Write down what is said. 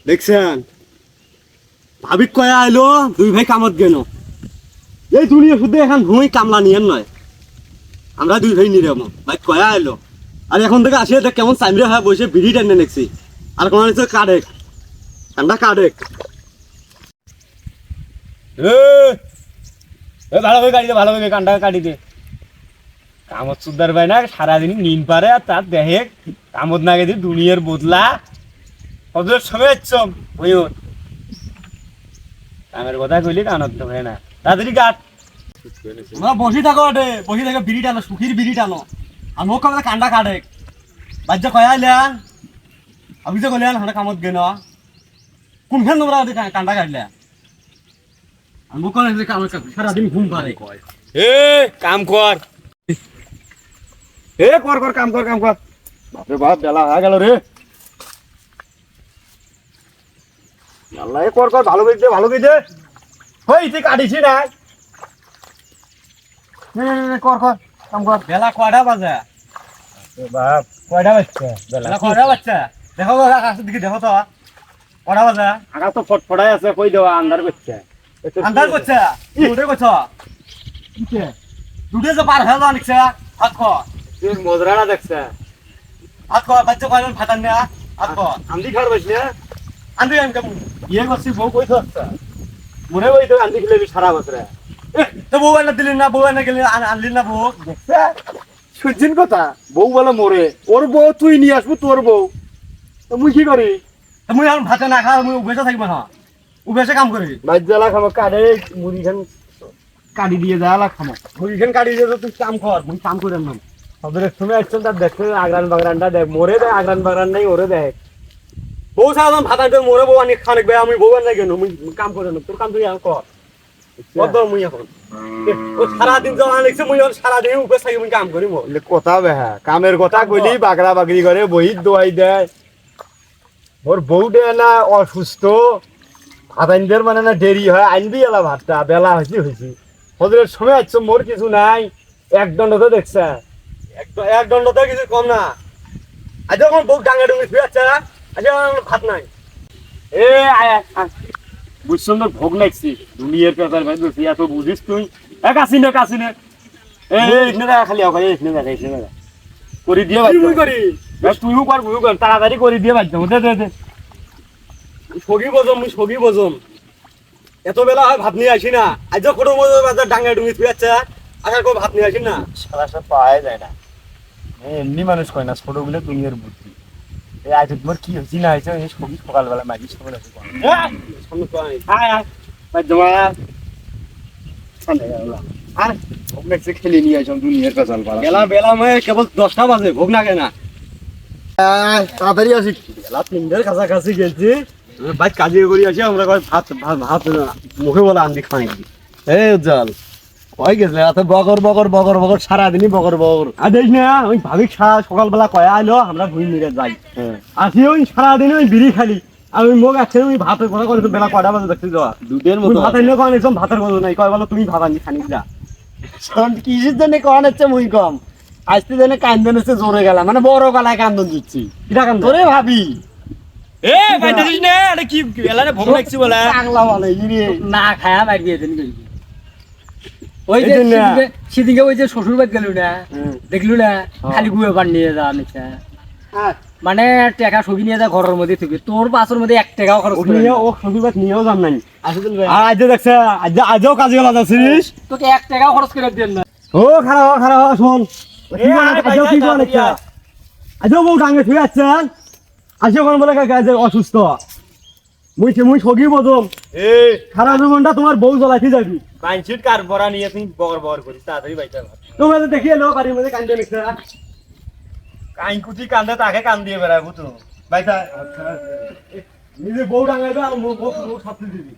দেখছেন ভাবি কয়া আইলো দুই ভাই কামত গেল এই দুনিয়া শুধু এখন ভূমি কামলা নিয়েন নয় আমরা দুই ভাই নিরাম ভাই কয়া আইলো আর এখন থেকে আসিয়ে দেখ কেমন চাইমরে হয়ে বসে বিড়ি টেনে দেখছি আর কোন হচ্ছে কাডেক ঠান্ডা কাডেক ভালো করে ভালো করে কান্ডা কাটি দে কামত সুদ্দার ভাই না সারাদিন নিন পারে আর তার দেখে কামত না গেছে দুনিয়ার বদলা ওদের সবাই চম ওই কামের কথা কইলি কানত তো হয় না তাড়াতাড়ি কাট আমরা বসে থাকো বসে থাকো বিড়ি টানো সুখীর বিড়ি টানো আর মোক কামলা কান্ডা কাডেক বাজ্য কয়া আইলেন আমি যে কইলেন হানা কামত গেল কোনখান তোমরা কান্ডা কাটলে আর মোক কামত সারাদিন ঘুম পারে এ কাম কর এ কর কর কাম কর বাপরে বাপ বেলা হয়ে গেল রে আল্লাহ কর ভালো করে দে হই তুই কাটিস না কর কাম কর বেলা কয়টা বাজে বাপ কয়টা বাচ্চা বেলা কয়টা বাজছে দেখো আকাশের দিকে দেখো তো কয়টা বাজে আকাশ তো ফটফটাই আছে কই দেওয়া আন্ধার করছে আন্ধার করছে দুটো করছ দুটো যে পার হয়ে যাওয়া নিচ্ছে হাত খ তুই মজরাটা দেখছে হাত খ বাচ্চা কয়জন ফাটান না হাত খ আন্দি খাওয়ার বসলি না আন্দি আমি কেমন ইয়ে করছি বউ কই থাকছে মনে ওই তো আন্দি খেলে সারা বছরে তো বউ এনে দিলি না বউ এনে গেলি আনলি না বউ দেখছে শুনছেন কথা বউ বলে মরে ওর বউ তুই নিয়ে আসবো তোর বউ তো মুই কি করি মুই এখন ভাতে না খা মুই উবেসে থাকবো না উবেসে কাম করি মাছ জ্বালা খামো কাটে মুড়ি খান কাটি দিয়ে জ্বালা খামো মুইখান কাটি দিয়ে তুই কাম কর মুই কাম করে না ওদের সময় আসছেন তার দেখছে আগ্রান বাগরানটা দেখ মরে দেখ আগ্রান বাগরান নাই ওরে দেখ বউ সারা ভাত আনতে মোরে বউ আনি খানিক ভাই আমি বউ এনে গেল মুই কাম করে না তোর কাম তুই এখন কর কত মুই এখন ও সারাদিন যখন আনিছে মুই সারাদিন উপরে থাকি মুই কাম করি মো কথা বেহা কামের কথা কইলি বাগড়া বাগড়ি করে বহি দোয়াই দেয় ওর বউটা না অসুস্থ ভাত আনদের মানে না দেরি হয় আনবি এলা ভাতটা বেলা হয়েছি ওদের সময় আসছে মোর কিছু নাই এক দণ্ড তো দেখছে এক দণ্ড তো কিছু কম না আজ আমার বউ ডাঙ্গা ডুঙ্গি শুয়ে আছে আজ আমার ভাত নাই এ বুঝছো না ভোগ লাগছি দুনিয়ার পেপার ভাই বলছি এত বুঝিস তুই কাশি না এখানে দেখা খালি এখানে দেখা করে দিয়ে মুই করি তুইও কর বুঝু কর তাড়াতাড়ি করে দিয়ে বাধ্য দে সগি বজম এত বেলা হয় ভাত নিয়ে আসি না আজ কোনো বাজার ডাঙ্গা ডুঙ্গি শুয়ে আছে আসার কোনো ভাত নিয়ে আসি না সারা সব পাওয়া যায় না এমনি মানুষ কয় না ছোটগুলো দুনিয়ার বুদ্ধি এই আজ তোমার কি হয়েছি না হয়েছে এই সবই সকালবেলা মাঝি সকাল আছে খেলে নিয়ে আসলাম দুনিয়ার পেছাল বেলা কেবল 10টা বাজে ভোগ লাগে না তাড়াতাড়ি আসি বেলা 3টার কাছাকাছি গেছি বাইক কাজে করি আসি আমরা ভাত ভাত মুখে বলে আন্দি খাই এই উজ্জ্বল কই গেছে এত বগর সারাদিনই বগর আর দেখ না ওই ভাবি সকালবেলা কয়া আইলো আমরা ভুই মিলে যাই আসি ওই সারাদিন ওই বিড়ি খালি আর ওই মুখ আছে ওই ভাতের কথা করে বেলা কয়টা বাজে দেখছি যাওয়া দুধের মতো ভাত আনলে কখন একদম ভাতের কথা নাই কয় বলো তুমি ভাত আনি খানি যা কিসের জন্য কখন হচ্ছে মুই কম আসতে জন্য কান্দন হচ্ছে জোরে গেলাম মানে বড় গলায় কান্দন দিচ্ছি কিটা কান্দন তোরে ভাবি এ বাইদারিস না আরে কি বেলারে ভোগ লাগছে বলে পাগলা বলে ইরে না খায়া মার দিয়ে দেন ওই যে সেদিকে ওই যে শ্বশুর বাড়ি গেল না দেখলু না খালি গুয়ে পান নিয়ে যাওয়া নিচ্ছে মানে টাকা ছবি নিয়ে যা ঘরের মধ্যে থেকে তোর পাশের মধ্যে 1 টাকাও খরচ করে ও শ্বশুর বাড়ি নিয়েও যান নাই আজ দেখছে আজও কাজে গেলা যাচ্ছিস তোকে 1 টাকাও খরচ করে দেন না ও খারাপ শোন আজও বউ ডাঙ্গে শুয়ে আছেন আসে কোন বলে অসুস্থ মুই সগি বজম সারা জীবনটা তোমার বউ জ্বলাইতে যাবি কাঞ্চিত কার বড়া নিয়ে তুই বগর করিস তাড়াতাড়ি বাইটা তোমরা তো দেখিয়ে লো বাড়ির মধ্যে কান্দে নিচ্ছে কাইকুতি কান্দে তাকে কান দিয়ে বেড়াবো তো বাইটা নিজে বউ ডাঙ্গাইবে আর বউ সাথে দিবি